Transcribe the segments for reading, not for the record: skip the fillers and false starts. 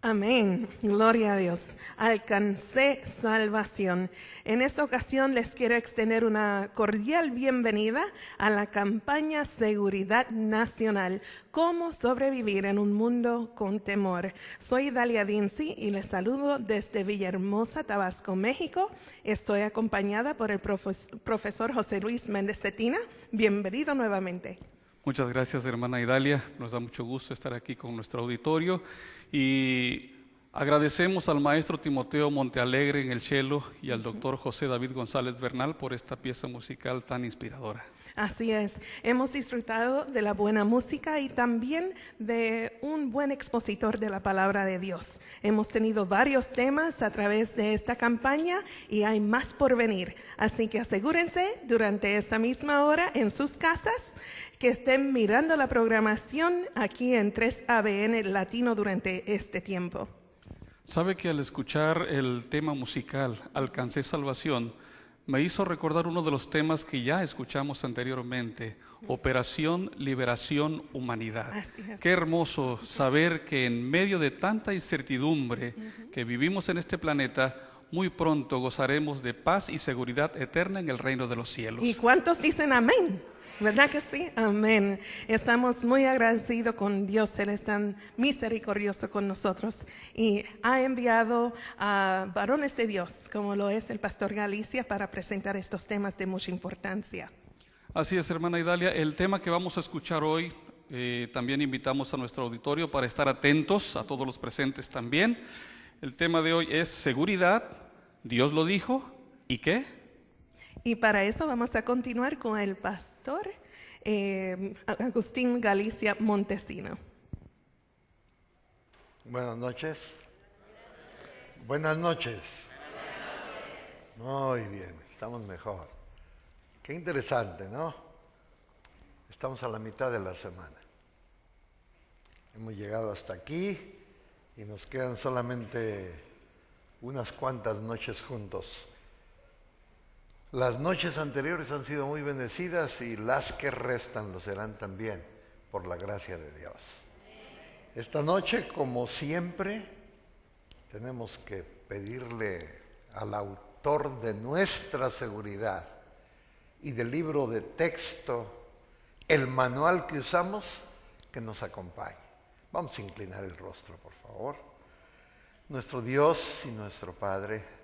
Amén, gloria a Dios. Alcancé salvación. En esta ocasión les quiero extender una cordial bienvenida a la campaña Seguridad Nacional, cómo sobrevivir en un mundo con temor. Soy Dalia Dinsi y les saludo desde Villahermosa, Tabasco, México. Estoy acompañada por el profesor José Luis Méndez Cetina. Bienvenido nuevamente. Muchas gracias, hermana Idalia. Nos da mucho gusto estar aquí con nuestro auditorio y agradecemos al maestro Timoteo Montealegre en el cello y al doctor José David González Bernal por esta pieza musical tan inspiradora. Así es, hemos disfrutado de la buena música y también de un buen expositor de la palabra de Dios. Hemos tenido varios temas a través de esta campaña y hay más por venir. Así que asegúrense durante esta misma hora en sus casas que estén mirando la programación aquí en 3ABN Latino durante este tiempo. Sabe que al escuchar el tema musical Alcancé Salvación, me hizo recordar uno de los temas que ya escuchamos anteriormente, Operación Liberación Humanidad. Qué hermoso saber que en medio de tanta incertidumbre que vivimos en este planeta, muy pronto gozaremos de paz y seguridad eterna en el reino de los cielos. ¿Y cuántos dicen amén? ¿Verdad que sí? Amén. Estamos muy agradecidos con Dios. Él es tan misericordioso con nosotros y ha enviado a varones de Dios, como lo es el pastor Galicia, para presentar estos temas de mucha importancia. Así es, hermana Idalia. El tema que vamos a escuchar hoy, también invitamos a nuestro auditorio para estar atentos, a todos los presentes también. El tema de hoy es seguridad, Dios lo dijo, ¿y qué? Y para eso vamos a continuar con el pastor Agustín Galicia Montesino. Buenas noches. Buenas noches. Muy bien, estamos mejor. Qué interesante, ¿no? Estamos a la mitad de la semana. Hemos llegado hasta aquí y nos quedan solamente unas cuantas noches juntos. Las noches anteriores han sido muy bendecidas y las que restan lo serán también, por la gracia de Dios. Esta noche, como siempre, tenemos que pedirle al autor de nuestra seguridad y del libro de texto, el manual que usamos, que nos acompañe. Vamos a inclinar el rostro, por favor. Nuestro Dios y nuestro Padre,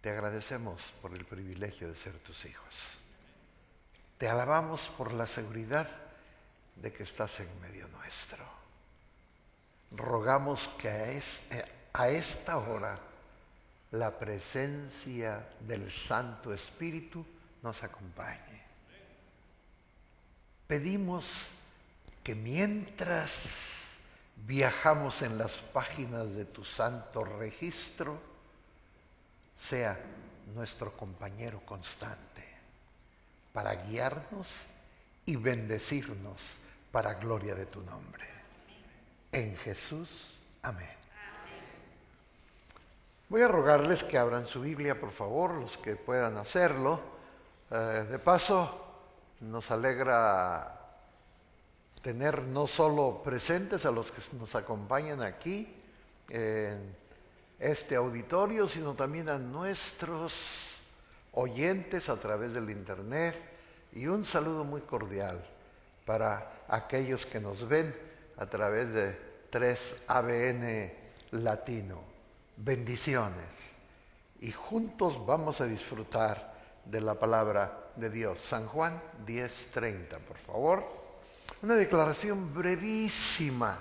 te agradecemos por el privilegio de ser tus hijos. Te alabamos por la seguridad de que estás en medio nuestro. Rogamos que a esta hora la presencia del Santo Espíritu nos acompañe. Pedimos que mientras viajamos en las páginas de tu santo registro, sea nuestro compañero constante para guiarnos y bendecirnos para gloria de tu nombre. En Jesús, amén. Voy a rogarles que abran su Biblia, por favor, los que puedan hacerlo. De paso, nos alegra tener no solo presentes a los que nos acompañan aquí en este auditorio, sino también a nuestros oyentes a través del internet, y un saludo muy cordial para aquellos que nos ven a través de 3ABN Latino. Bendiciones. Y juntos vamos a disfrutar de la palabra de Dios. San Juan 10:30, por favor. Una declaración brevísima,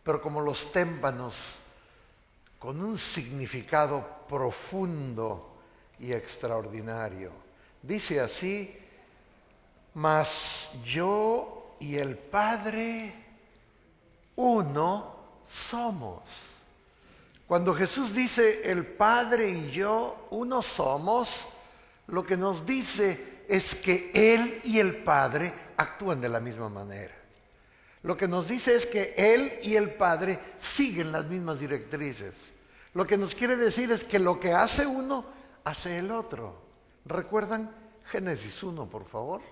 pero como los témpanos, con un significado profundo y extraordinario. Dice así: mas yo y el Padre uno somos. Cuando Jesús dice el Padre y yo uno somos, lo que nos dice es que Él y el Padre actúan de la misma manera. Lo que nos dice es que Él y el Padre siguen las mismas directrices. Lo que nos quiere decir es que lo que hace uno, hace el otro. ¿Recuerdan Génesis 1, por favor?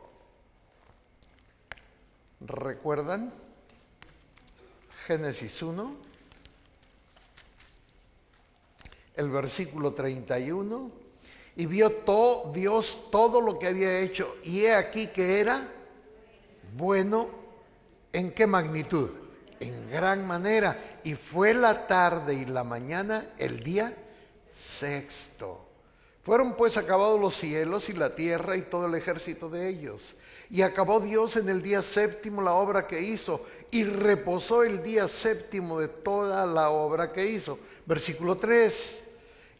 ¿Recuerdan Génesis 1? el versículo 31, y vio Dios todo lo que había hecho, y he aquí que era bueno. ¿En qué magnitud? En gran manera. Y fue la tarde y la mañana el día sexto. Fueron pues acabados los cielos y la tierra y todo el ejército de ellos. Y acabó Dios en el día séptimo la obra que hizo, y reposó el día séptimo de toda la obra que hizo. Versículo 3.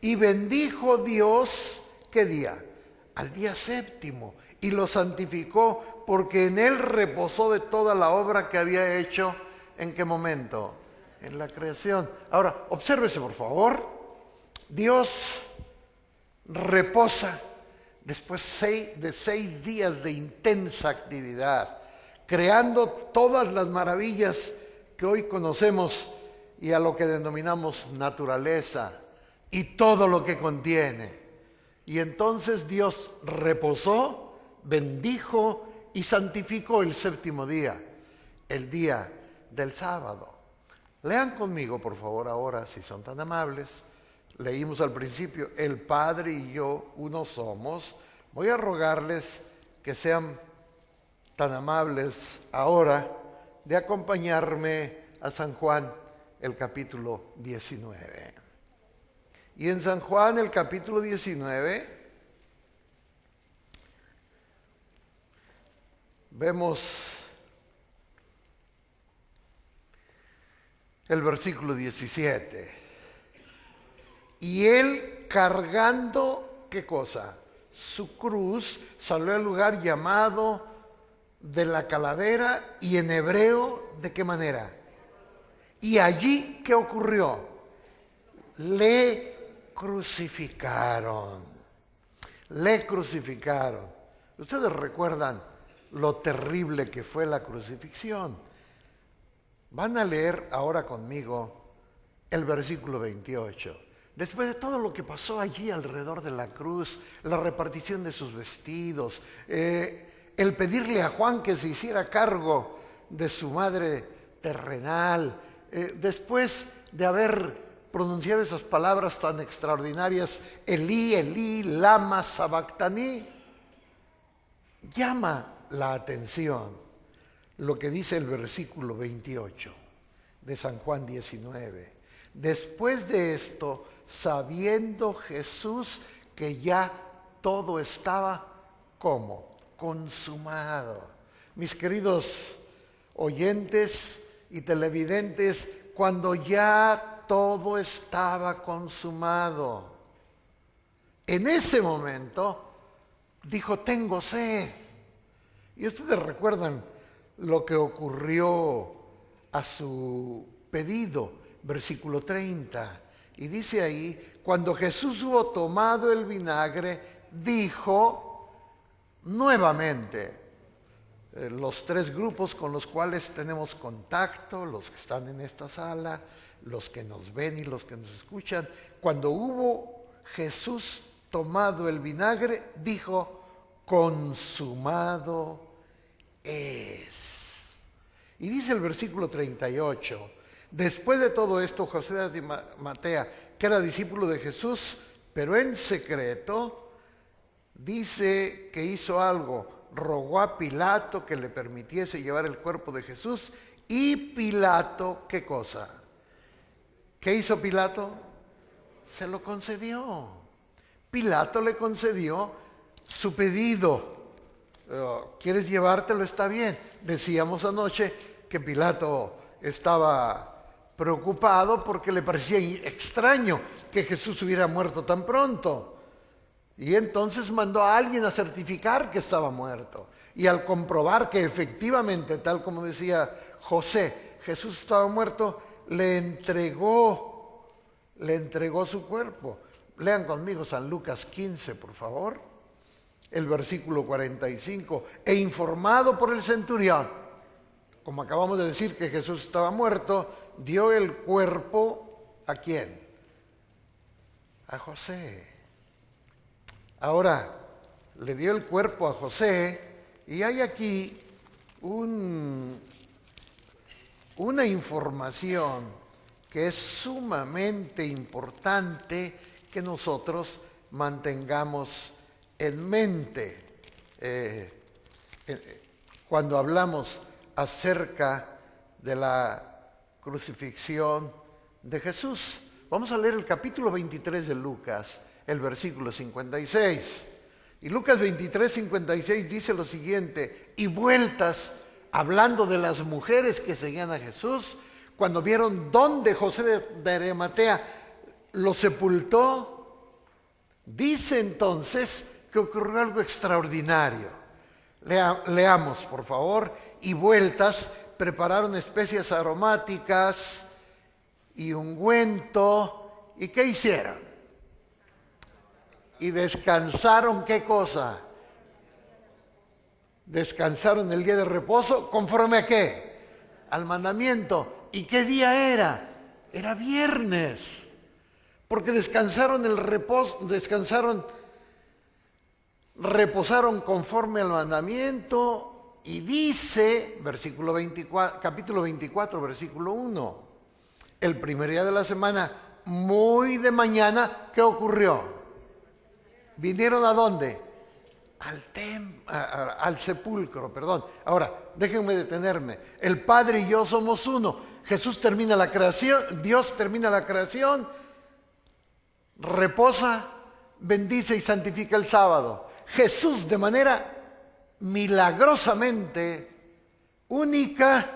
Y bendijo Dios, ¿qué día? Al día séptimo, y lo santificó, porque en él reposó de toda la obra que había hecho. ¿En qué momento? En la creación. Ahora, obsérvese por favor. Dios reposa después de 6 días de intensa actividad, creando todas las maravillas que hoy conocemos y a lo que denominamos naturaleza y todo lo que contiene. Y entonces Dios reposó, bendijo y santificó el séptimo día, el día del sábado. Lean conmigo, por favor, ahora, si son tan amables. Leímos al principio, el Padre y yo uno somos. Voy a rogarles que sean tan amables ahora de acompañarme a San Juan, el capítulo 19. Y en San Juan, el capítulo 19, vemos el versículo 17. Y él, cargando, ¿qué cosa? Su cruz, salió al lugar llamado de la calavera, y en hebreo, ¿de qué manera? Y allí, ¿qué ocurrió? Le crucificaron. Le crucificaron. Ustedes recuerdan lo terrible que fue la crucifixión. Van a leer ahora conmigo el versículo 28. Después de todo lo que pasó allí alrededor de la cruz, la repartición de sus vestidos, el pedirle a Juan que se hiciera cargo de su madre terrenal, después de haber pronunciado esas palabras tan extraordinarias, Elí, Elí, lama sabactaní, llama la atención lo que dice el versículo 28 de San Juan 19. Después de esto, sabiendo Jesús que ya todo estaba, ¿cómo? Consumado. Mis queridos oyentes y televidentes, cuando ya todo estaba consumado, en ese momento dijo, tengo sed. Y ustedes recuerdan lo que ocurrió a su pedido, versículo 30. Y dice ahí, cuando Jesús hubo tomado el vinagre, dijo nuevamente, los 3 grupos con los cuales tenemos contacto, los que están en esta sala, los que nos ven y los que nos escuchan, cuando hubo Jesús tomado el vinagre, dijo, consumado es. Y dice el versículo 38, después de todo esto, José de Arimatea, que era discípulo de Jesús, pero en secreto, dice que hizo algo, rogó a Pilato que le permitiese llevar el cuerpo de Jesús, y Pilato, ¿qué cosa? ¿Qué hizo Pilato? Se lo concedió. Pilato le concedió su pedido. ¿Quieres llevártelo? Está bien. Decíamos anoche que Pilato estaba preocupado porque le parecía extraño que Jesús hubiera muerto tan pronto. Y entonces mandó a alguien a certificar que estaba muerto. Y al comprobar que efectivamente, tal como decía José, Jesús estaba muerto, le entregó su cuerpo. Lean conmigo San Lucas 15, por favor, el versículo 45. E informado por el centurión, como acabamos de decir que Jesús estaba muerto, dio el cuerpo ¿a quién? A José. Ahora, le dio el cuerpo a José y hay aquí una información que es sumamente importante que nosotros mantengamos en mente cuando hablamos acerca de la crucifixión de Jesús. Vamos a leer el capítulo 23 de Lucas, el versículo 56. Y Lucas 23, 56 dice lo siguiente: y vueltas, hablando de las mujeres que seguían a Jesús, cuando vieron dónde José de Arimatea lo sepultó, dice entonces que ocurrió algo extraordinario. Leamos, por favor. Y vueltas, prepararon especias aromáticas y ungüento. ¿Y qué hicieron? Y descansaron, ¿qué cosa? Descansaron el día de reposo, ¿conforme a qué? Al mandamiento. ¿Y qué día era? Era viernes. Porque descansaron el reposo, reposaron conforme al mandamiento. Y dice, capítulo 24, versículo 1, el primer día de la semana, muy de mañana, ¿qué ocurrió? ¿Vinieron a dónde? Al sepulcro, perdón. Ahora, déjenme detenerme. El Padre y yo somos uno. Jesús termina la creación, Dios termina la creación, reposa, bendice y santifica el sábado. Jesús, de manera milagrosamente única,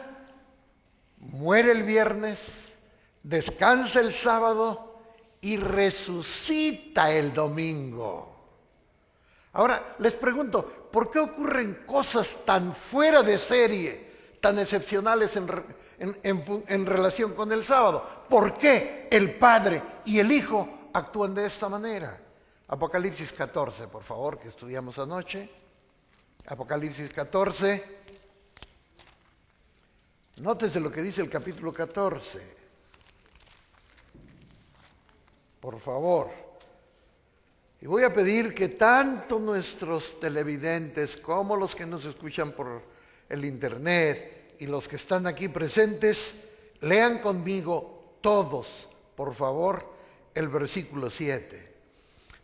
muere el viernes, descansa el sábado y resucita el domingo. Ahora, les pregunto, ¿por qué ocurren cosas tan fuera de serie, tan excepcionales en relación con el sábado? ¿Por qué el Padre y el Hijo actúan de esta manera? Apocalipsis 14, por favor, que estudiamos anoche. Apocalipsis 14. Nótese lo que dice el capítulo 14. Por favor. Y voy a pedir que tanto nuestros televidentes como los que nos escuchan por el internet y los que están aquí presentes, lean conmigo todos, por favor, el versículo 7.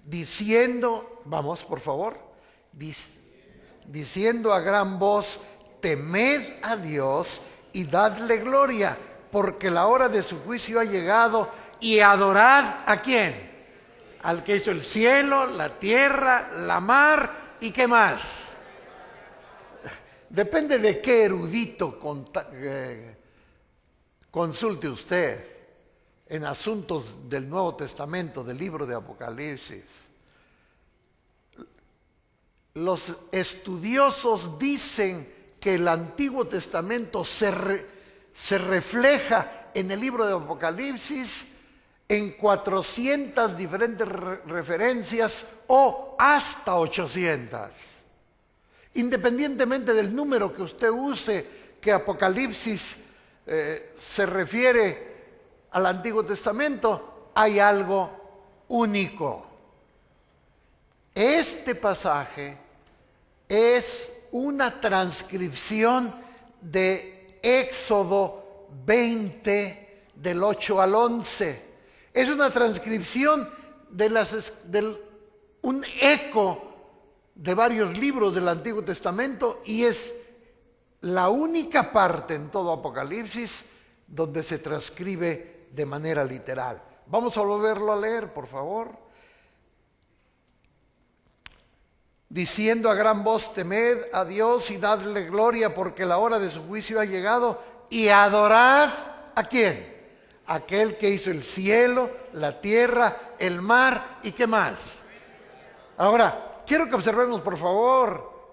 Diciendo, vamos por favor, diciendo a gran voz, temed a Dios y dadle gloria, porque la hora de su juicio ha llegado, y adorad ¿a quién? Al que hizo el cielo, la tierra, la mar, ¿y qué más? Depende de qué erudito consulte usted en asuntos del Nuevo Testamento, del libro de Apocalipsis. Los estudiosos dicen que el Antiguo Testamento se refleja en el libro de Apocalipsis en 400 diferentes referencias o hasta 800. Independientemente del número que usted use, que Apocalipsis se refiere al Antiguo Testamento, hay algo único. Este pasaje es una transcripción de Éxodo 20, del 8 al 11. Es una transcripción de un eco de varios libros del Antiguo Testamento y es la única parte en todo Apocalipsis donde se transcribe de manera literal. Vamos a volverlo a leer, por favor. Diciendo a gran voz, temed a Dios y dadle gloria, porque la hora de su juicio ha llegado, y adorad ¿a quién? Aquel que hizo el cielo, la tierra, el mar, ¿y qué más? Ahora, quiero que observemos, por favor,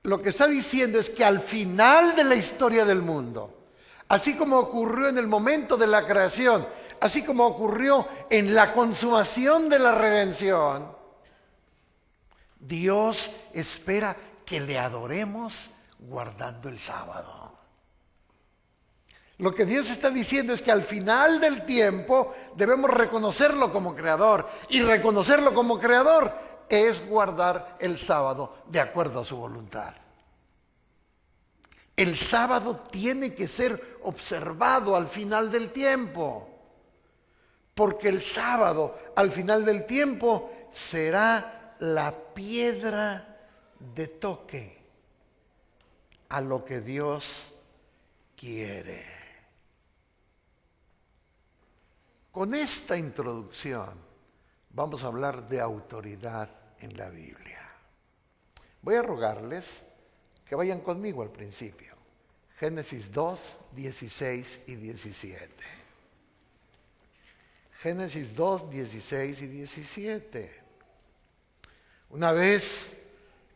lo que está diciendo es que al final de la historia del mundo, así como ocurrió en el momento de la creación, así como ocurrió en la consumación de la redención, Dios espera que le adoremos guardando el sábado. Lo que Dios está diciendo es que al final del tiempo debemos reconocerlo como creador. Y reconocerlo como creador es guardar el sábado de acuerdo a su voluntad. El sábado tiene que ser observado al final del tiempo, porque el sábado al final del tiempo será la piedra de toque a lo que Dios quiere. Con esta introducción vamos a hablar de autoridad en la Biblia. Voy a rogarles que vayan conmigo al principio. Génesis 2, 16 y 17. Génesis 2, 16 y 17. Una vez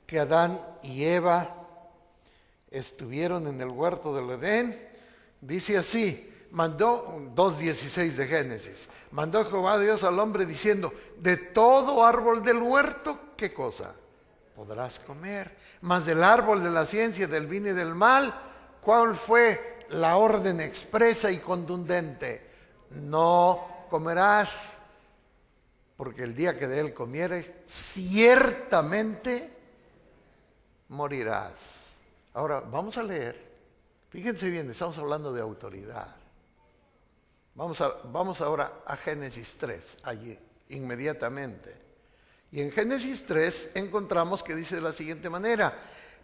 que Adán y Eva estuvieron en el huerto del Edén, dice así, 2:16 de Génesis, mandó Jehová Dios al hombre diciendo, de todo árbol del huerto, ¿qué cosa? Podrás comer, mas del árbol de la ciencia, del bien y del mal, ¿cuál fue la orden expresa y contundente? No comerás, porque el día que de él comieres, ciertamente morirás. Ahora, vamos a leer. Fíjense bien, estamos hablando de autoridad. Vamos ahora a Génesis 3, allí, inmediatamente. Y en Génesis 3 encontramos que dice de la siguiente manera,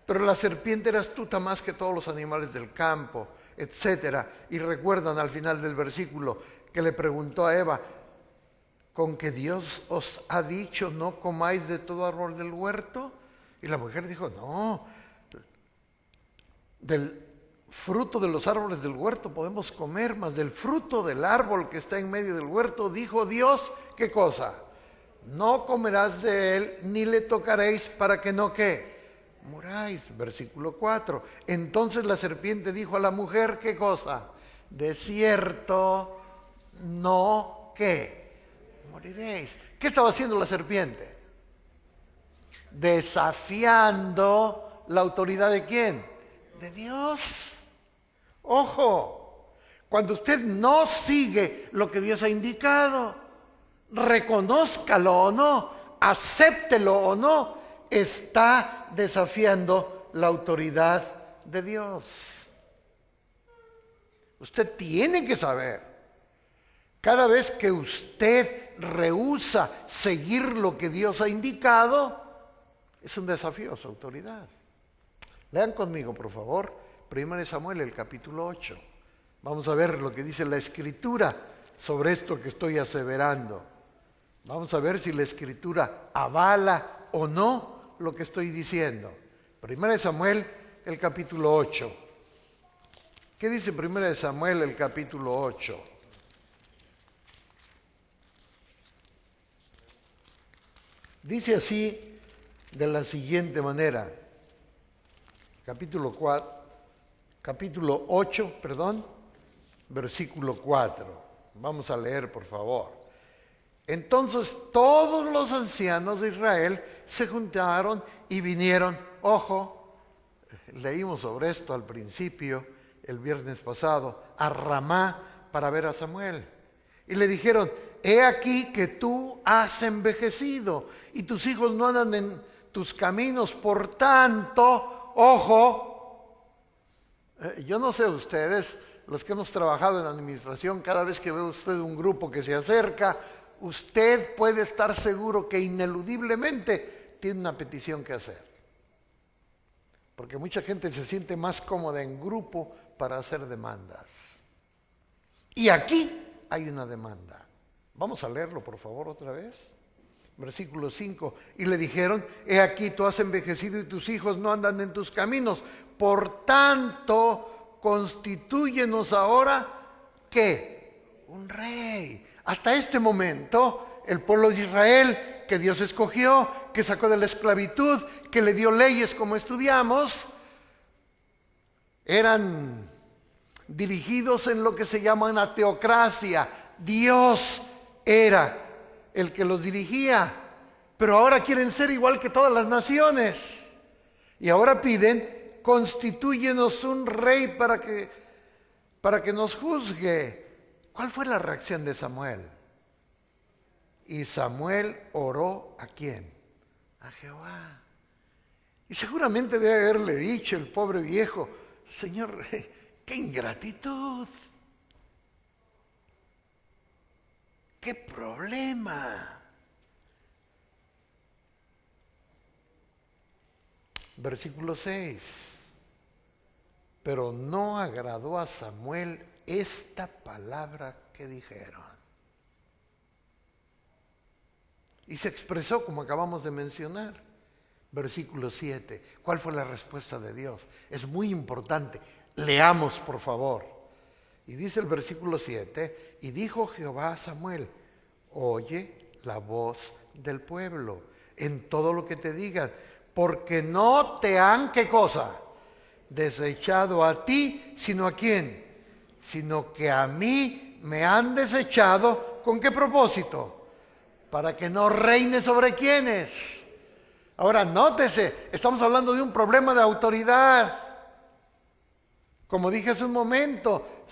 pero la serpiente era astuta más que todos los animales del campo, etcétera. Y recuerdan al final del versículo que le preguntó a Eva, ¿con que Dios os ha dicho no comáis de todo árbol del huerto? Y la mujer dijo, no, del fruto de los árboles del huerto podemos comer, mas del fruto del árbol que está en medio del huerto, dijo Dios, ¿qué cosa? No comerás de él, ni le tocaréis para que no, ¿qué? Muráis. Versículo 4. Entonces la serpiente dijo a la mujer, ¿qué cosa? De cierto, no, ¿qué? Moriréis. ¿Qué estaba haciendo la serpiente? Desafiando la autoridad ¿de quién? De Dios. Ojo, cuando usted no sigue lo que Dios ha indicado, reconózcalo o no, acéptelo o no, está desafiando la autoridad de Dios. Usted tiene que saber, cada vez que usted rehúsa seguir lo que Dios ha indicado, es un desafío a su autoridad. Lean conmigo, por favor, 1 Samuel, el capítulo 8. Vamos a ver lo que dice la Escritura sobre esto que estoy aseverando. Vamos a ver si la Escritura avala o no lo que estoy diciendo. 1 Samuel, el capítulo 8. ¿Qué dice 1 Samuel, el capítulo 8? Dice así de la siguiente manera. Capítulo 8, versículo 4. Vamos a leer, por favor. Entonces todos los ancianos de Israel se juntaron y vinieron. Ojo, leímos sobre esto al principio, el viernes pasado, a Ramá para ver a Samuel. Y le dijeron, he aquí que tú has envejecido y tus hijos no andan en tus caminos, por tanto, ojo, yo no sé ustedes, los que hemos trabajado en la administración, cada vez que ve usted un grupo que se acerca, usted puede estar seguro que ineludiblemente tiene una petición que hacer. Porque mucha gente se siente más cómoda en grupo para hacer demandas. Y aquí hay una demanda. Vamos a leerlo, por favor, otra vez. Versículo 5. Y le dijeron, he aquí tú has envejecido y tus hijos no andan en tus caminos. Por tanto, constitúyenos ahora, ¿qué? Un rey. Hasta este momento, el pueblo de Israel, que Dios escogió, que sacó de la esclavitud, que le dio leyes como estudiamos, eran dirigidos en lo que se llama una teocracia. Dios era el que los dirigía, pero ahora quieren ser igual que todas las naciones. Y ahora piden, constitúyenos un rey para que nos juzgue. ¿Cuál fue la reacción de Samuel? Y Samuel oró ¿a quién? A Jehová. Y seguramente debe haberle dicho el pobre viejo, Señor, qué ingratitud, qué problema. Versículo 6. Pero no agradó a Samuel esta palabra que dijeron. Y se expresó como acabamos de mencionar. Versículo 7. ¿Cuál fue la respuesta de Dios? Es muy importante. Leamos, por favor. Y dice el versículo 7, y dijo Jehová a Samuel, oye la voz del pueblo en todo lo que te digan, porque no te han, ¿qué cosa? Desechado a ti, sino a quién, sino que a mí me han desechado. ¿Con qué propósito? Para que no reine sobre quiénes. Ahora nótese, estamos hablando de un problema de autoridad. Como dije hace un momento,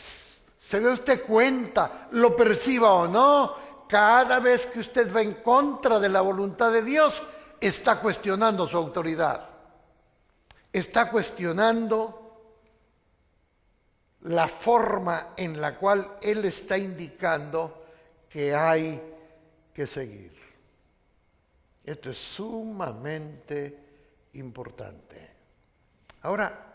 se dé usted cuenta, lo perciba o no, cada vez que usted va en contra de la voluntad de Dios, está cuestionando su autoridad. Está cuestionando la forma en la cual Él está indicando que hay que seguir. Esto es sumamente importante. Ahora,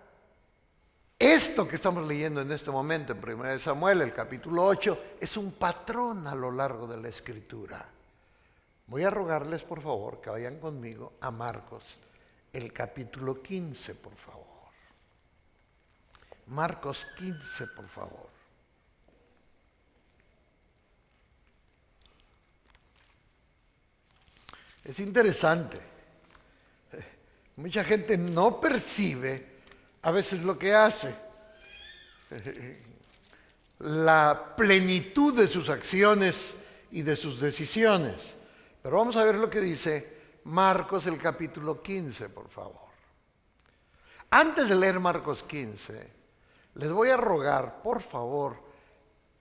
esto que estamos leyendo en este momento en 1 Samuel, el capítulo 8, es un patrón a lo largo de la Escritura. Voy a rogarles, por favor, que vayan conmigo a Marcos, el capítulo 15, por favor. Marcos 15, por favor. Es interesante. Mucha gente no percibe a veces lo que hace. La plenitud de sus acciones y de sus decisiones. Pero vamos a ver lo que dice Marcos, el capítulo 15, por favor. Antes de leer Marcos 15, les voy a rogar, por favor,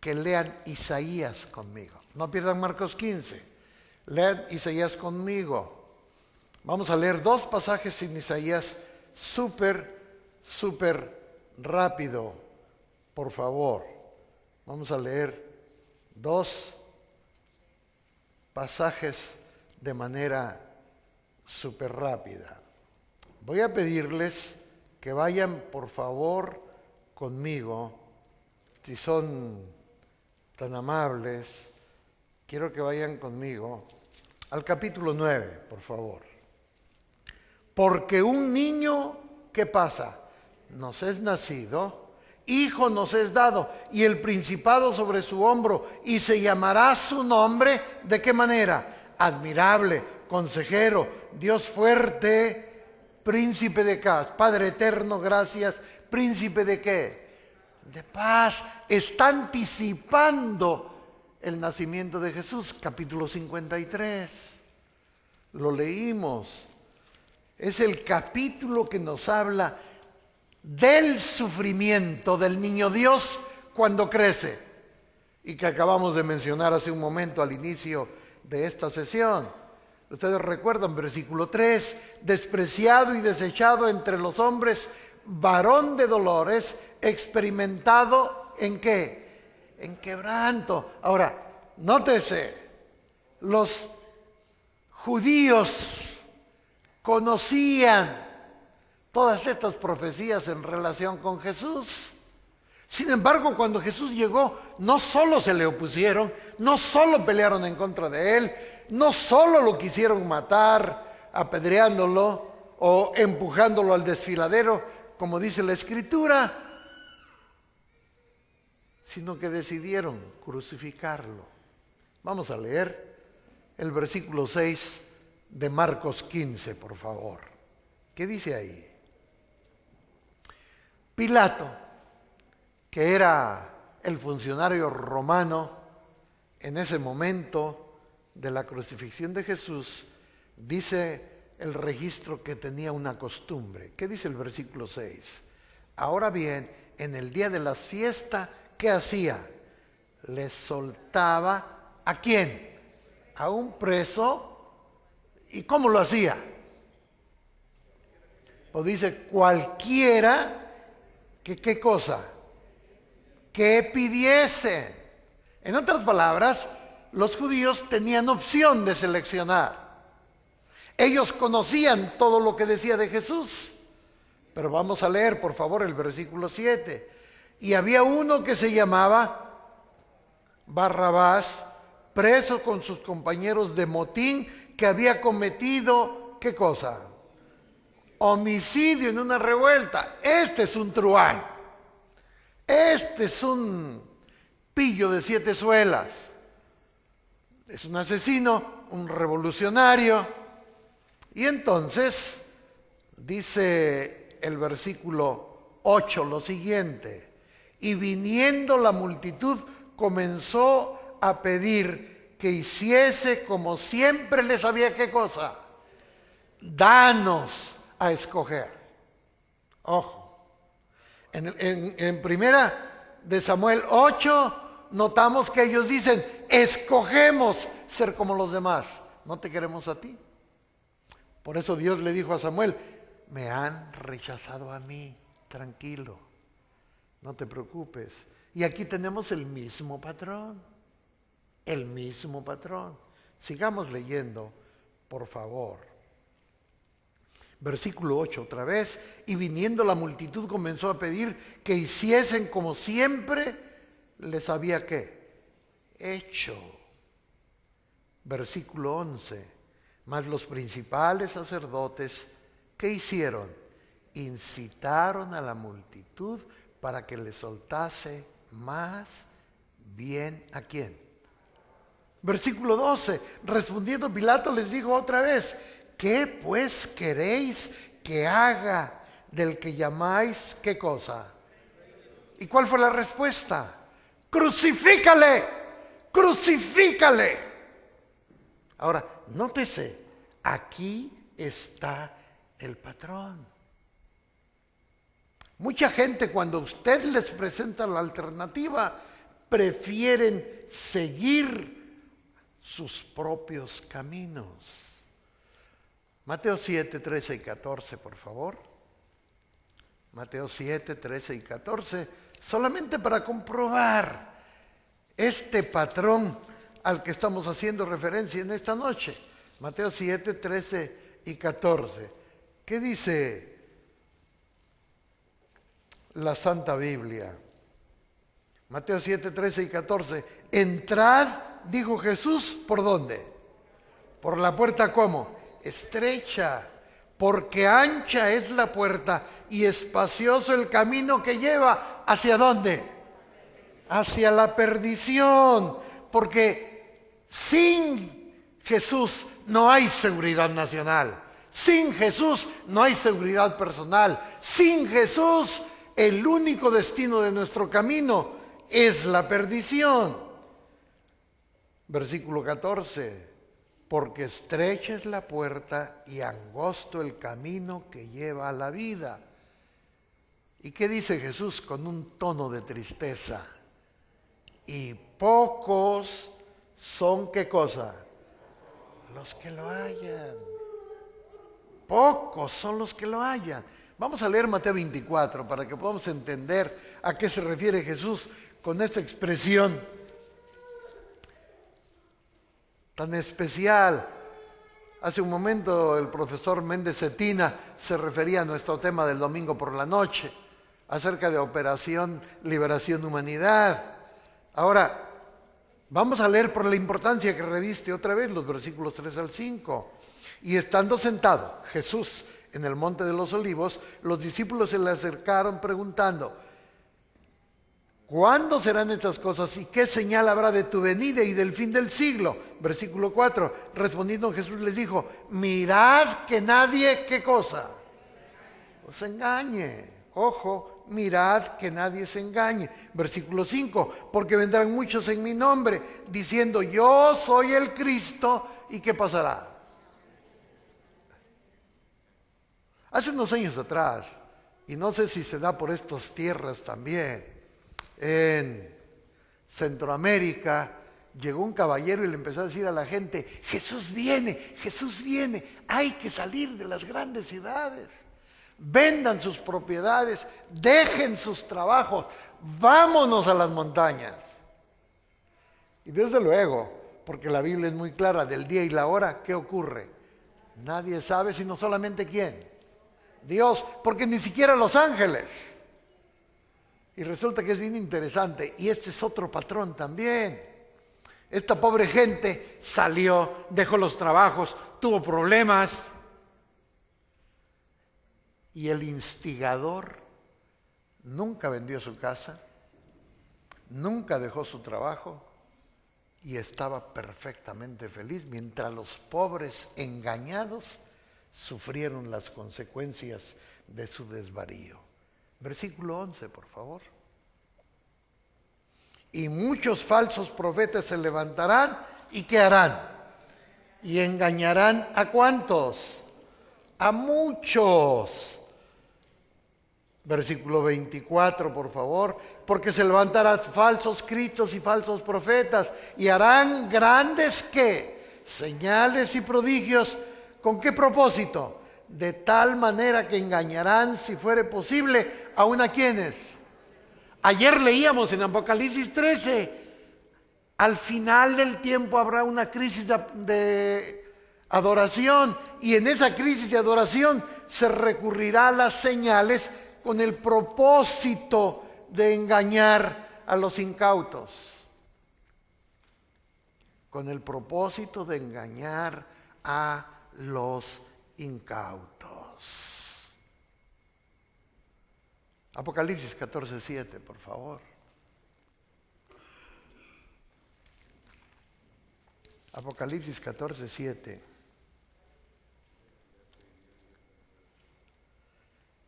que lean Isaías conmigo. No pierdan Marcos 15. Lean Isaías conmigo. Vamos a leer dos pasajes en Isaías súper rápido, por favor. Vamos a leer dos pasajes de manera súper rápida. Voy a pedirles que vayan, por favor, conmigo, si son tan amables, quiero que vayan conmigo al capítulo 9, por favor. Porque un niño, ¿qué pasa? Nos es nacido, hijo nos es dado, y el principado sobre su hombro, y se llamará su nombre, ¿de qué manera? Admirable, consejero, Dios fuerte, príncipe de paz, Padre eterno, gracias, príncipe de ¿qué? De paz. Está anticipando el nacimiento de Jesús, capítulo 53. Lo leímos. Es el capítulo que nos habla del sufrimiento del niño Dios cuando crece y que acabamos de mencionar hace un momento al inicio de esta sesión. Ustedes recuerdan versículo 3, despreciado y desechado entre los hombres, varón de dolores, experimentado ¿en qué? En quebranto. Ahora, nótese, los judíos conocían todas estas profecías en relación con Jesús. Sin embargo, cuando Jesús llegó, no solo se le opusieron, no solo pelearon en contra de él, no solo lo quisieron matar apedreándolo o empujándolo al desfiladero, como dice la Escritura, sino que decidieron crucificarlo. Vamos a leer el versículo 6 de Marcos 15, por favor. ¿Qué dice ahí? Pilato, que era el funcionario romano en ese momento de la crucifixión de Jesús, dice el registro que tenía una costumbre. ¿Qué dice el versículo 6? Ahora bien, en el día de la fiesta, ¿qué hacía? Le soltaba ¿a quién? A un preso. ¿Y cómo lo hacía? Pues dice, cualquiera ¿Qué cosa? Que pidiesen. En otras palabras, los judíos tenían opción de seleccionar. Ellos conocían todo lo que decía de Jesús. Pero vamos a leer, por favor, el versículo 7. Y había uno que se llamaba Barrabás, preso con sus compañeros de motín, que había cometido, ¿qué cosa? Homicidio en una revuelta. Este es un truán. Este es un pillo de 7 suelas. Es un asesino, un revolucionario. Y entonces dice el versículo 8 lo siguiente: y viniendo la multitud comenzó a pedir que hiciese como siempre les había, ¿qué cosa? Danos a escoger. Ojo, en primera de Samuel 8 notamos que ellos dicen, escogemos ser como los demás, no te queremos a ti. Por eso Dios le dijo a Samuel, me han rechazado a mí, tranquilo, no te preocupes. Y aquí tenemos el mismo patrón, el mismo patrón. Sigamos leyendo, por favor. Versículo 8 otra vez, y viniendo la multitud comenzó a pedir que hiciesen como siempre les había, ¿qué? Hecho. Versículo 11, mas los principales sacerdotes, ¿qué hicieron? Incitaron a la multitud para que le soltase más bien, ¿a quién? Versículo 12, respondiendo Pilato les dijo otra vez, ¿qué pues queréis que haga del que llamáis qué cosa? ¿Y cuál fue la respuesta? ¡Crucifícale! ¡Crucifícale! Ahora, nótese, aquí está el patrón. Mucha gente, cuando usted les presenta la alternativa, prefieren seguir sus propios caminos. Mateo 7, 13 y 14, por favor. Mateo 7, 13 y 14, solamente para comprobar este patrón al que estamos haciendo referencia en esta noche. Mateo 7, 13 y 14. ¿Qué dice la Santa Biblia? Mateo 7, 13 y 14. Entrad, dijo Jesús, ¿por dónde? Por la puerta, ¿cómo? Estrecha, porque ancha es la puerta y espacioso el camino que lleva, ¿hacia dónde? Hacia la perdición, porque sin Jesús no hay seguridad nacional, sin Jesús no hay seguridad personal, sin Jesús el único destino de nuestro camino es la perdición. Versículo 14. Porque estrecha es la puerta y angosto el camino que lleva a la vida. ¿Y qué dice Jesús con un tono de tristeza? Y pocos son, ¿qué cosa? Los que lo hallan. Pocos son los que lo hallan. Vamos a leer Mateo 24 para que podamos entender a qué se refiere Jesús con esta expresión tan especial. Hace un momento el profesor Méndez Cetina se refería a nuestro tema del domingo por la noche, acerca de Operación Liberación Humanidad. Ahora, vamos a leer por la importancia que reviste otra vez los versículos 3 al 5. Y estando sentado Jesús en el monte de los olivos, los discípulos se le acercaron preguntando, ¿cuándo serán estas cosas y qué señal habrá de tu venida y del fin del siglo? Versículo 4, respondiendo Jesús les dijo, mirad que nadie, ¿qué cosa? Os engañe. Ojo, mirad que nadie se engañe. Versículo 5, porque vendrán muchos en mi nombre, diciendo, yo soy el Cristo, ¿y qué pasará? Hace unos años atrás, y no sé si se da por estas tierras también, en Centroamérica, llegó un caballero y le empezó a decir a la gente, Jesús viene, hay que salir de las grandes ciudades, vendan sus propiedades, dejen sus trabajos, vámonos a las montañas. Y desde luego, porque la Biblia es muy clara del día y la hora, ¿qué ocurre? Nadie sabe sino solamente ¿quién? Dios, porque ni siquiera los ángeles. Y resulta que es bien interesante, y este es otro patrón también. Esta pobre gente salió, dejó los trabajos, tuvo problemas, y el instigador nunca vendió su casa, nunca dejó su trabajo, y estaba perfectamente feliz, mientras los pobres engañados sufrieron las consecuencias de su desvarío. Versículo 11, por favor. Y muchos falsos profetas se levantarán, ¿y qué harán? Y engañarán ¿a cuántos? A muchos. Versículo 24, por favor. Porque se levantarán falsos cristos y falsos profetas y harán grandes ¿qué? Señales y prodigios. ¿Con qué propósito? De tal manera que engañarán, si fuere posible, aún a quienes. Ayer leíamos en Apocalipsis 13, al final del tiempo habrá una crisis de adoración, y en esa crisis de adoración se recurrirá a las señales con el propósito de engañar a los incautos. Con el propósito de engañar a los incautos. Apocalipsis 14:7, por favor. Apocalipsis 14:7.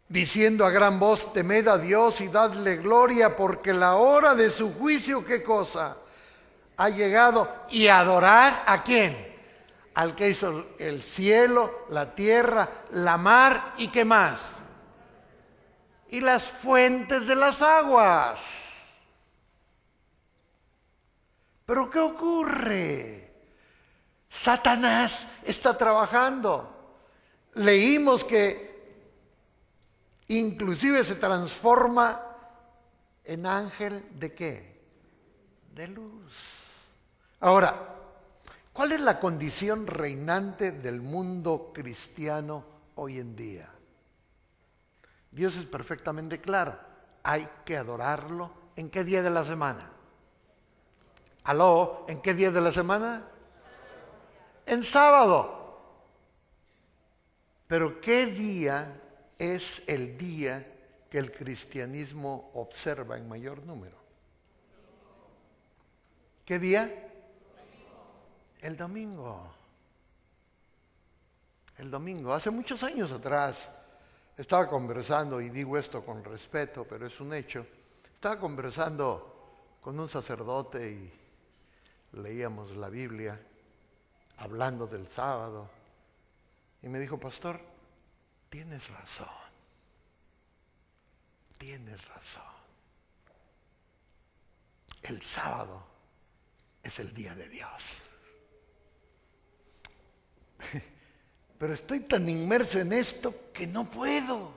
Diciendo a gran voz, temed a Dios y dadle gloria, porque la hora de su juicio, ¿qué cosa? Ha llegado. Y adorar ¿a quién? Al que hizo el cielo, la tierra, la mar y ¿qué más? Y las fuentes de las aguas. Pero ¿qué ocurre? Satanás está trabajando. Leímos que inclusive se transforma en ángel ¿de qué? De luz. Ahora, ¿cuál es la condición reinante del mundo cristiano hoy en día? Dios es perfectamente claro. Hay que adorarlo. ¿En qué día de la semana? ¿Aló? ¿En qué día de la semana? En sábado. Pero ¿qué día es el día que el cristianismo observa en mayor número? ¿Qué día? El domingo. El domingo. Hace muchos años atrás estaba conversando, y digo esto con respeto, pero es un hecho. Estaba conversando con un sacerdote y leíamos la Biblia, hablando del sábado. Y me dijo, pastor, tienes razón. Tienes razón. El sábado es el día de Dios. Pero estoy tan inmerso en esto que no puedo,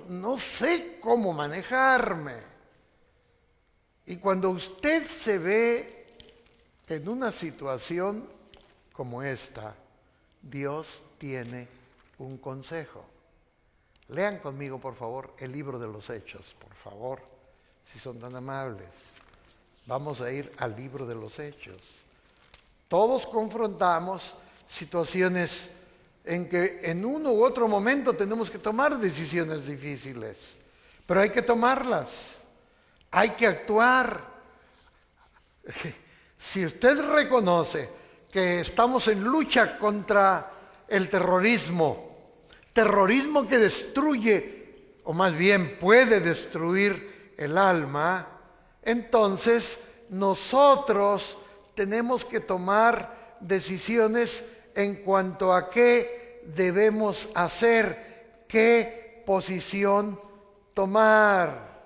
no sé cómo manejarme. Y cuando usted se ve en una situación como esta, Dios tiene un consejo. Lean conmigo, por favor, el libro de los Hechos, por favor, si son tan amables. Vamos a ir al libro de los Hechos. Todos confrontamos situaciones en que en uno u otro momento tenemos que tomar decisiones difíciles, pero hay que tomarlas, hay que actuar. Si usted reconoce que estamos en lucha contra el terrorismo que destruye, o más bien puede destruir el alma, entonces nosotros tenemos que tomar decisiones en cuanto a qué debemos hacer, qué posición tomar.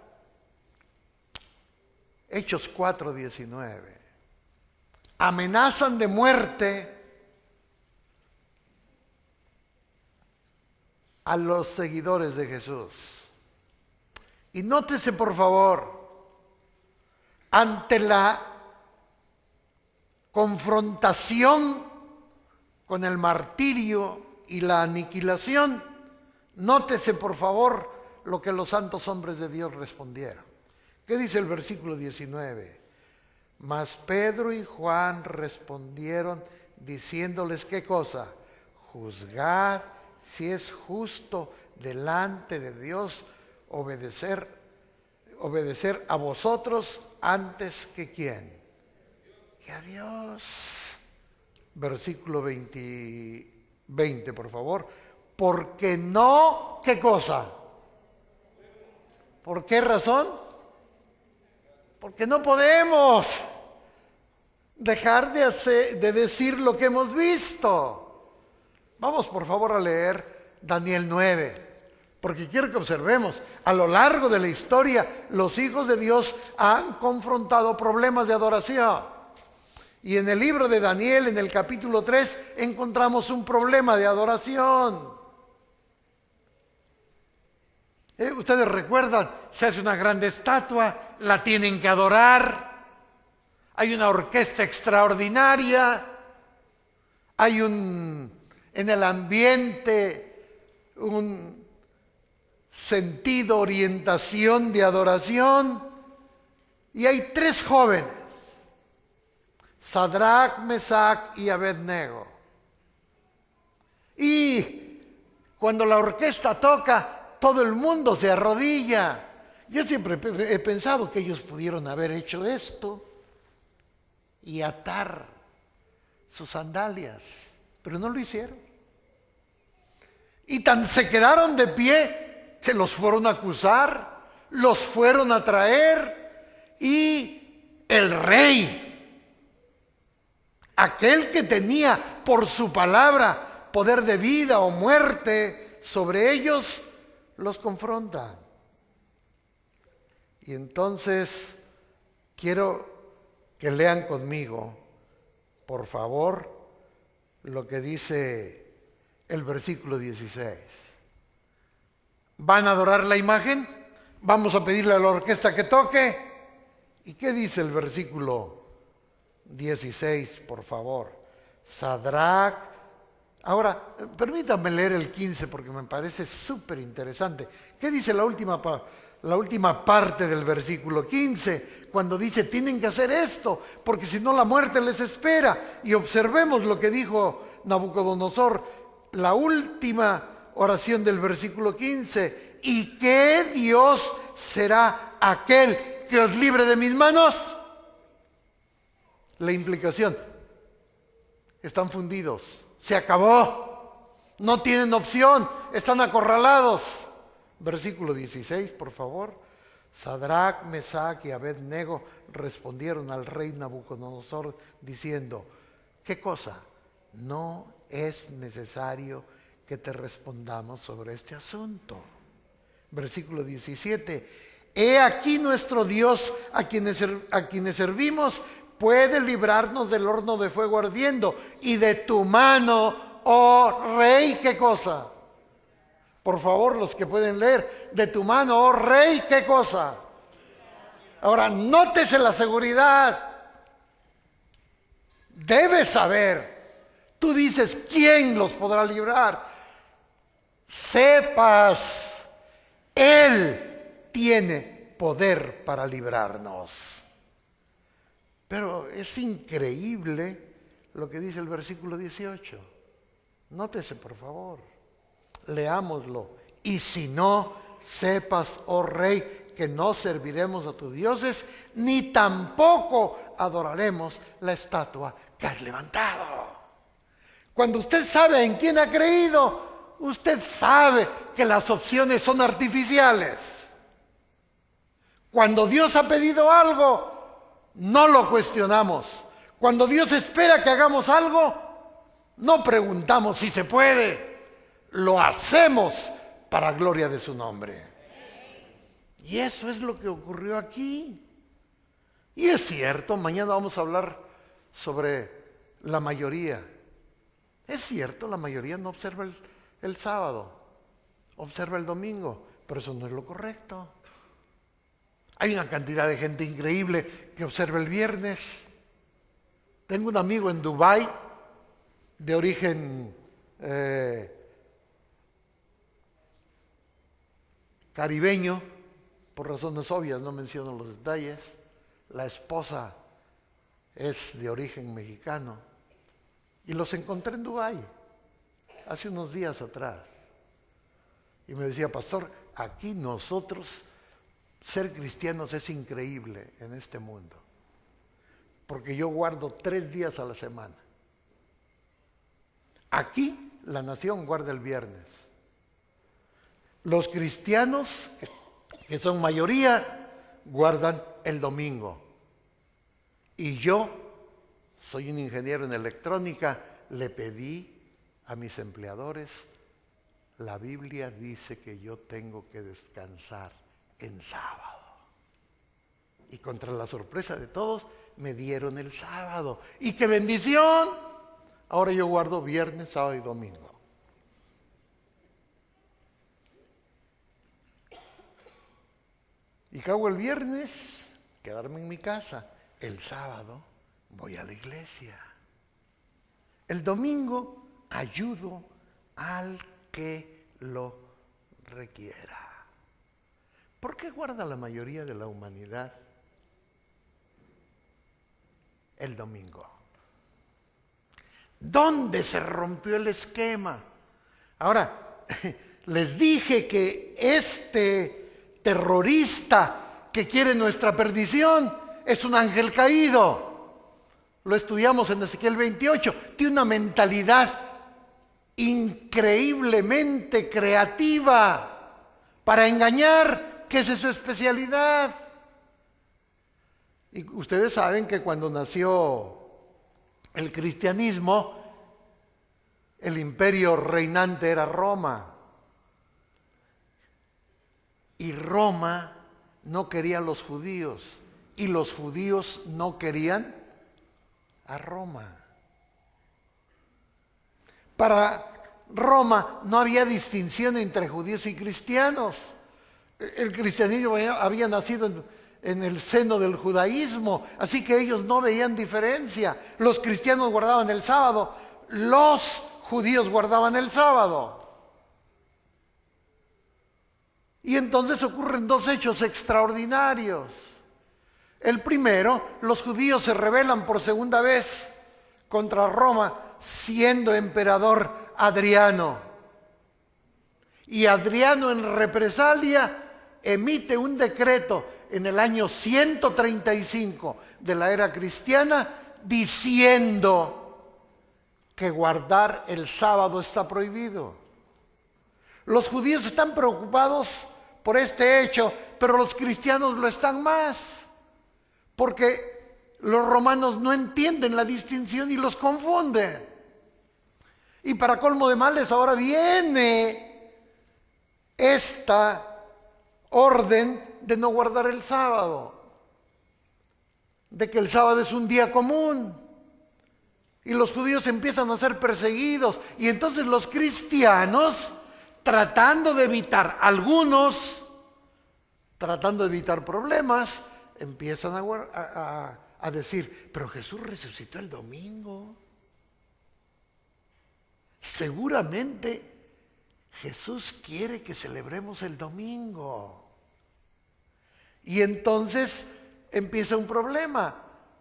Hechos 4:19. Amenazan de muerte a los seguidores de Jesús. Y nótese, por favor, ante la confrontación con el martirio y la aniquilación, nótese, por favor, lo que los santos hombres de Dios respondieron. ¿Qué dice el versículo 19? Mas Pedro y Juan respondieron diciéndoles, ¿qué cosa? Juzgad si es justo delante de Dios obedecer a vosotros antes que ¿quién? Que a Dios. Versículo 20, por favor. Porque no, ¿qué cosa? ¿Por qué razón? Porque no podemos dejar de decir lo que hemos visto. Vamos por favor a leer Daniel 9, porque quiero que observemos, a lo largo de la historia, los hijos de Dios han confrontado problemas de adoración. Y en el libro de Daniel, en el capítulo 3, encontramos un problema de adoración. Ustedes recuerdan, se hace una grande estatua, la tienen que adorar, hay una orquesta extraordinaria, hay en el ambiente un sentido, orientación de adoración, y hay tres jóvenes, Sadrach, Mesach y Abednego. Y cuando la orquesta toca, todo el mundo se arrodilla. Yo siempre he pensado que ellos pudieron haber hecho esto y atar sus sandalias, pero no lo hicieron. Y tan se quedaron de pie que los fueron a acusar, los fueron a traer, y el rey, aquel que tenía por su palabra poder de vida o muerte sobre ellos, los confronta. Y entonces quiero que lean conmigo, por favor, lo que dice el versículo 16. ¿Van a adorar la imagen? ¿Vamos a pedirle a la orquesta que toque? ¿Y qué dice el versículo 16, por favor? Sadrach. Ahora, permítanme leer el 15 porque me parece súper interesante. ¿Qué dice la última parte del versículo 15? Cuando dice, tienen que hacer esto, porque si no la muerte les espera. Y observemos lo que dijo Nabucodonosor, la última oración del versículo 15. ¿Y qué Dios será aquel que os libre de mis manos? La implicación, están fundidos. Se acabó, no tienen opción, están acorralados. Versículo 16, por favor. Sadrach, Mesach y Abednego respondieron al rey Nabucodonosor diciendo, ¿qué cosa? No es necesario que te respondamos sobre este asunto. Versículo 17, he aquí nuestro Dios a quienes servimos puede librarnos del horno de fuego ardiendo y de tu mano, oh rey, ¿qué cosa? Por favor, los que pueden leer, de tu mano, oh rey, ¿qué cosa? Ahora, nótese la seguridad. Debes saber. Tú dices, ¿quién los podrá librar? Sepas, Él tiene poder para librarnos. Pero es increíble lo que dice el versículo 18. Nótese, por favor. Leámoslo. Y si no, sepas, oh rey, que no serviremos a tus dioses, ni tampoco adoraremos la estatua que has levantado. Cuando usted sabe en quién ha creído, usted sabe que las opciones son artificiales. Cuando Dios ha pedido algo, no lo cuestionamos. Cuando Dios espera que hagamos algo, no preguntamos si se puede. Lo hacemos para gloria de su nombre. Y eso es lo que ocurrió aquí. Y es cierto, mañana vamos a hablar sobre la mayoría. Es cierto, la mayoría no observa el sábado. observa el domingo, pero eso no es lo correcto. Hay una cantidad de gente increíble que observa el viernes. Tengo un amigo en Dubái, de origen caribeño, por razones obvias, no menciono los detalles. La esposa es de origen mexicano. Y los encontré en Dubái hace unos días atrás. Y me decía, pastor, aquí nosotros, ser cristianos es increíble en este mundo. Porque yo guardo 3 días a la semana. Aquí la nación guarda el viernes. Los cristianos, que son mayoría, guardan el domingo. Y yo, soy un ingeniero en electrónica, le pedí a mis empleadores, la Biblia dice que yo tengo que descansar en sábado. Y contra la sorpresa de todos, me dieron el sábado. ¡Y qué bendición! Ahora yo guardo viernes, sábado y domingo. ¿Y qué hago el viernes? Quedarme en mi casa. El sábado voy a la iglesia. El domingo ayudo al que lo requiera. ¿Por qué guarda la mayoría de la humanidad el domingo? ¿Dónde se rompió el esquema? Ahora, les dije que este terrorista que quiere nuestra perdición es un ángel caído. Lo estudiamos en Ezequiel 28. Tiene una mentalidad increíblemente creativa para engañar, que esa es su especialidad. Y ustedes saben que cuando nació el cristianismo, el imperio reinante era Roma. Y Roma no quería a los judíos, y los judíos no querían a Roma. Para Roma no había distinción entre judíos y cristianos. El cristianismo había nacido en el seno del judaísmo, así que ellos no veían diferencia. Los cristianos guardaban el sábado, los judíos guardaban el sábado. Y entonces ocurren 2 hechos extraordinarios. El primero, los judíos se rebelan por segunda vez contra Roma, siendo emperador Adriano. Y Adriano, en represalia, emite un decreto en el año 135 de la era cristiana, diciendo que guardar el sábado está prohibido. Los judíos están preocupados por este hecho, pero los cristianos lo están más, porque los romanos no entienden la distinción y los confunden. Y para colmo de males, ahora viene esta orden de no guardar el sábado, de que el sábado es un día común, y los judíos empiezan a ser perseguidos, y entonces los cristianos, tratando de evitar problemas, empiezan a decir, pero Jesús resucitó el domingo. Seguramente Jesús quiere que celebremos el domingo. Y entonces empieza un problema,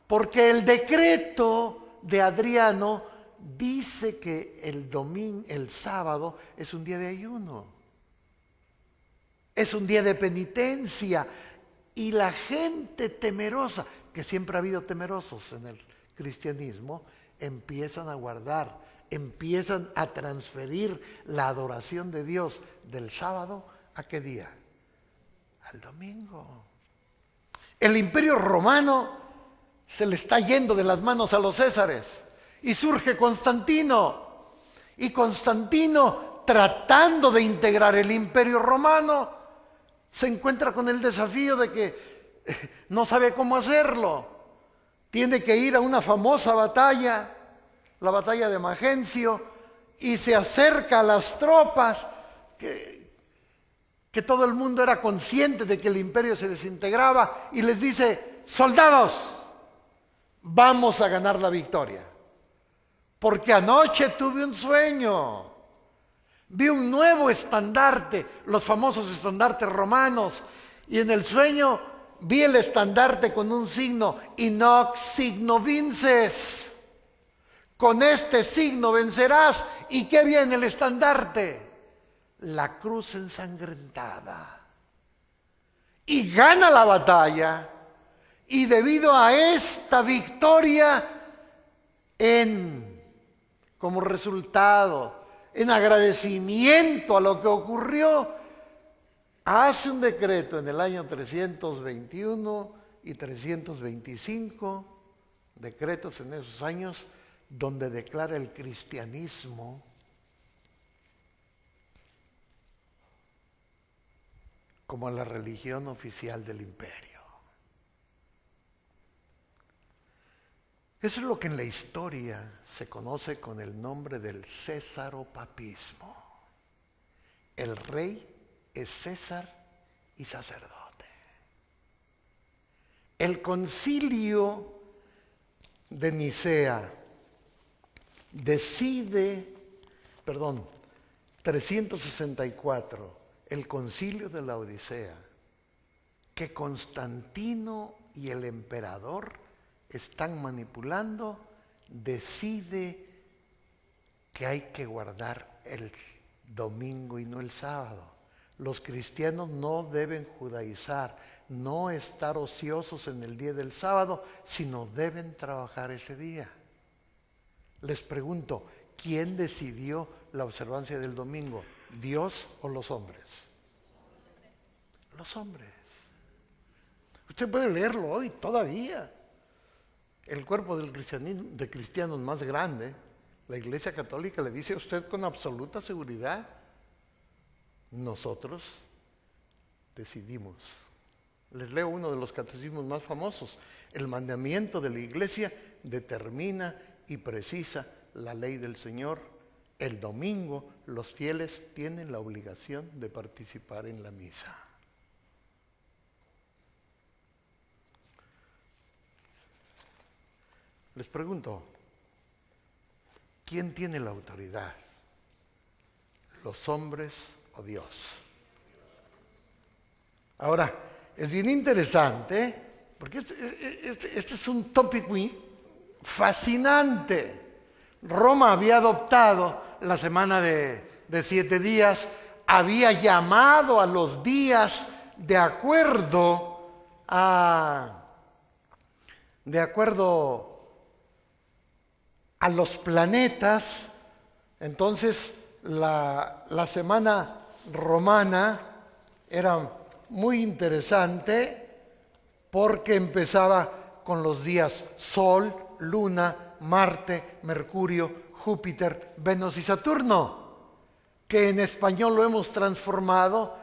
porque el decreto de Adriano dice que el sábado es un día de ayuno, es un día de penitencia, y la gente temerosa, que siempre ha habido temerosos en el cristianismo, empiezan a guardar, empiezan a transferir la adoración de Dios del sábado ¿a qué día? Al domingo. El imperio romano se le está yendo de las manos a los césares y surge Constantino. Y Constantino, tratando de integrar el imperio romano, se encuentra con el desafío de que no sabe cómo hacerlo. Tiene que ir a una famosa batalla, la batalla de Magencio, y se acerca a las tropas que todo el mundo era consciente de que el imperio se desintegraba y les dice: soldados, vamos a ganar la victoria. Porque anoche tuve un sueño. Vi un nuevo estandarte, los famosos estandartes romanos, y en el sueño vi el estandarte con un signo: in hoc signo vinces. Con este signo vencerás. ¿Y qué viene el estandarte? La cruz ensangrentada. Y gana la batalla. Y debido a esta victoria, como resultado, en agradecimiento a lo que ocurrió, hace un decreto en el año 321 y 325, decretos en esos años, donde declara el cristianismo como la religión oficial del imperio. Eso es lo que en la historia se conoce con el nombre del césaropapismo. El rey es César y sacerdote. El concilio de Nicea decide, 364, el concilio de la Odisea, que Constantino y el emperador están manipulando, decide que hay que guardar el domingo y no el sábado. Los cristianos no deben judaizar, no estar ociosos en el día del sábado, sino deben trabajar ese día. Les pregunto, ¿quién decidió la observancia del domingo? ¿Dios o los hombres? Los hombres. Usted puede leerlo hoy todavía. El cuerpo del cristianismo, de cristianos más grande, la Iglesia Católica, le dice a usted con absoluta seguridad: nosotros decidimos. Les leo uno de los catecismos más famosos. El mandamiento de la Iglesia determina y precisa la ley del Señor. El domingo los fieles tienen la obligación de participar en la misa. Les pregunto, ¿quién tiene la autoridad? ¿Los hombres o Dios? Ahora, es bien interesante, porque este es un tópico fascinante. Roma había adoptado la semana de 7 días, había llamado a los días de acuerdo a los planetas. Entonces la semana romana era muy interesante porque empezaba con los días Sol, Luna, Marte, Mercurio, Júpiter, Venus y Saturno, que en español lo hemos transformado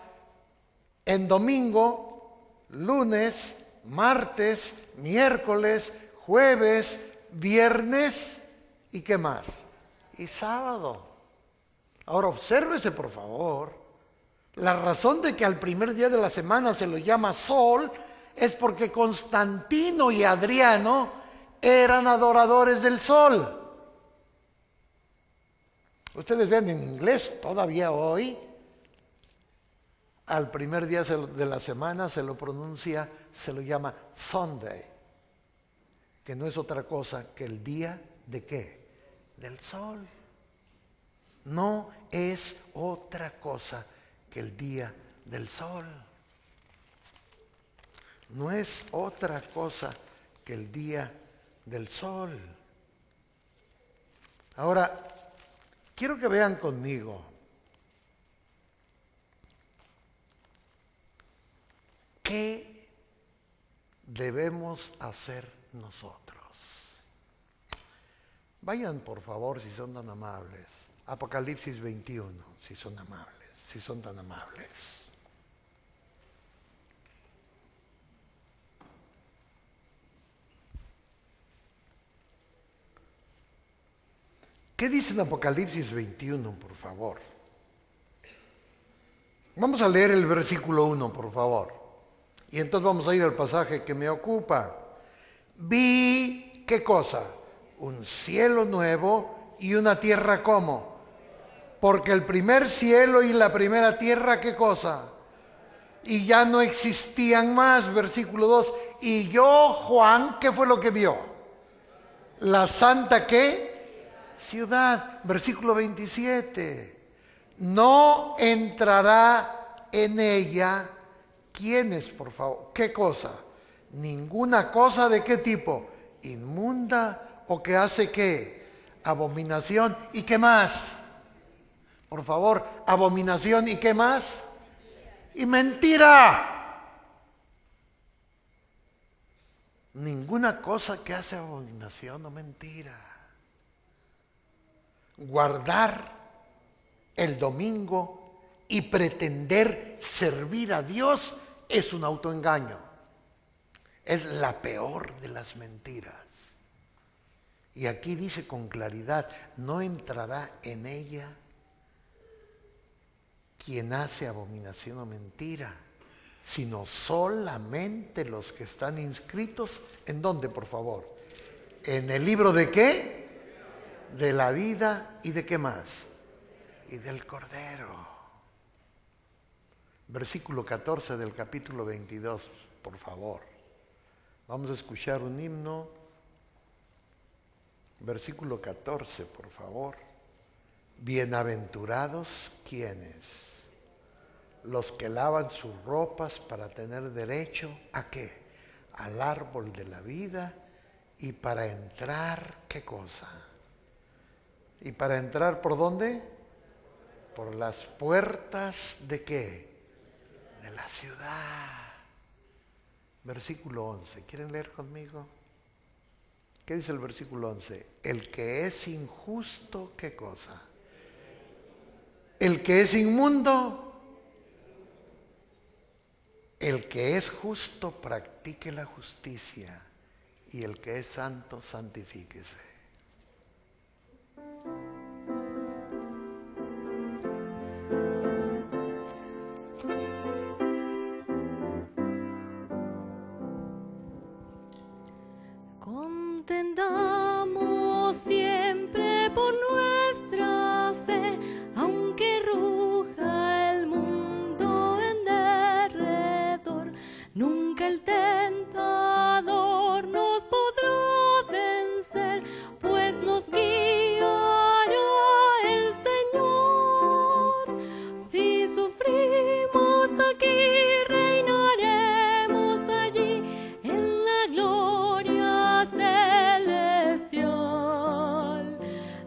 en domingo, lunes, martes, miércoles, jueves, viernes y ¿qué más? Y sábado. Ahora obsérvese por favor, la razón de que al primer día de la semana se lo llama Sol es porque Constantino y Adriano eran adoradores del Sol. Ustedes ven en inglés todavía hoy, al primer día de la semana se lo llama Sunday, que no es otra cosa que el día ¿de qué? Del sol. No es otra cosa que el día del sol. No es otra cosa que el día del sol. Ahora, quiero que vean conmigo qué debemos hacer nosotros. Vayan por favor, si son tan amables, Apocalipsis 21, si son amables, si son tan amables. ¿Qué dice en Apocalipsis 21, por favor? Vamos a leer el versículo 1, por favor. Y entonces vamos a ir al pasaje que me ocupa. Vi, ¿qué cosa? Un cielo nuevo y una tierra ¿cómo? Porque el primer cielo y la primera tierra, ¿qué cosa? Y ya no existían más, versículo 2. Y yo, Juan, ¿qué fue lo que vio? La santa, ¿qué? Ciudad, versículo 27. No entrará en ella, ¿quiénes, por favor? ¿Qué cosa? Ninguna cosa de qué tipo, inmunda o que hace qué, abominación. ¿Y qué más? Por favor, abominación y qué más. Y mentira. Ninguna cosa que hace abominación o mentira. Guardar el domingo y pretender servir a Dios es un autoengaño. Es la peor de las mentiras. Y aquí dice con claridad, no entrará en ella quien hace abominación o mentira, sino solamente los que están inscritos, ¿en dónde, por favor? ¿En el libro de qué? De la vida y de qué más? Y del Cordero. Versículo 14 del capítulo 22, por favor. Vamos a escuchar un himno. Versículo 14, por favor. Bienaventurados, ¿quiénes? Los que lavan sus ropas para tener derecho, ¿a qué? Al árbol de la vida y para entrar, ¿qué cosa? ¿Y para entrar por dónde? Por las puertas ¿de qué? De la ciudad. Versículo 11. ¿Quieren leer conmigo? ¿Qué dice el versículo 11? El que es injusto, ¿qué cosa? El que es inmundo. El que es justo, practique la justicia. Y el que es santo, santifíquese. Contendamos siempre por nuestra fe, aunque ruja el mundo en derredor, nunca el tentador nos podrá vencer, pues nos guiará el Señor. Si sufrimos aquí, reinaremos allí en la gloria celestial.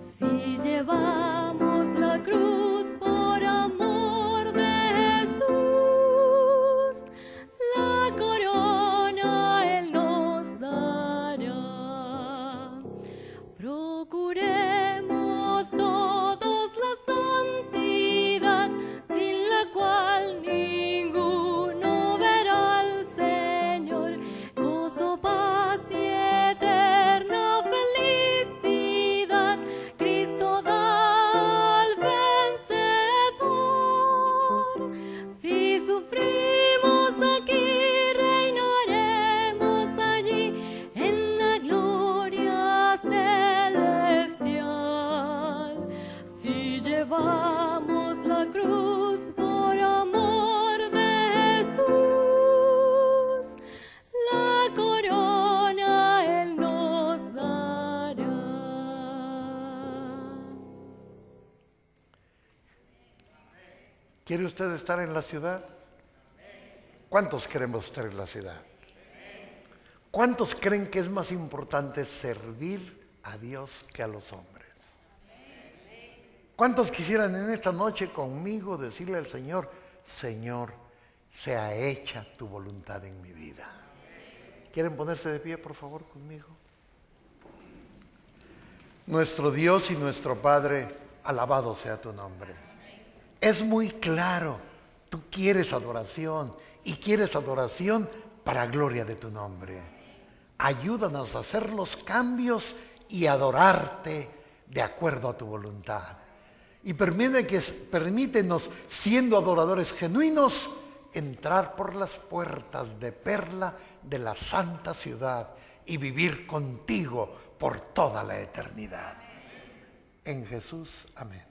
Si llevamos la cruz por amor de Jesús, la corona Él nos dará. Procuremos todos la santidad, sin la cual ninguno verá al Señor. Gozo, paz y eterna felicidad, Cristo da al vencedor. Si sufrimos aquí, reinaremos allí en la gloria celestial. Si llevamos la cruz por amor de Jesús, la corona Él nos dará. ¿Quiere usted estar en la ciudad? ¿Cuántos queremos estar en la ciudad? ¿Cuántos creen que es más importante servir a Dios que a los hombres? ¿Cuántos quisieran en esta noche conmigo decirle al Señor, Señor, sea hecha tu voluntad en mi vida? ¿Quieren ponerse de pie, por favor, conmigo? Nuestro Dios y nuestro Padre, alabado sea tu nombre. Es muy claro, tú quieres adoración y quieres adoración para gloria de tu nombre. Ayúdanos a hacer los cambios y adorarte de acuerdo a tu voluntad. Y permítenos, siendo adoradores genuinos, entrar por las puertas de perla de la santa ciudad y vivir contigo por toda la eternidad. En Jesús, amén.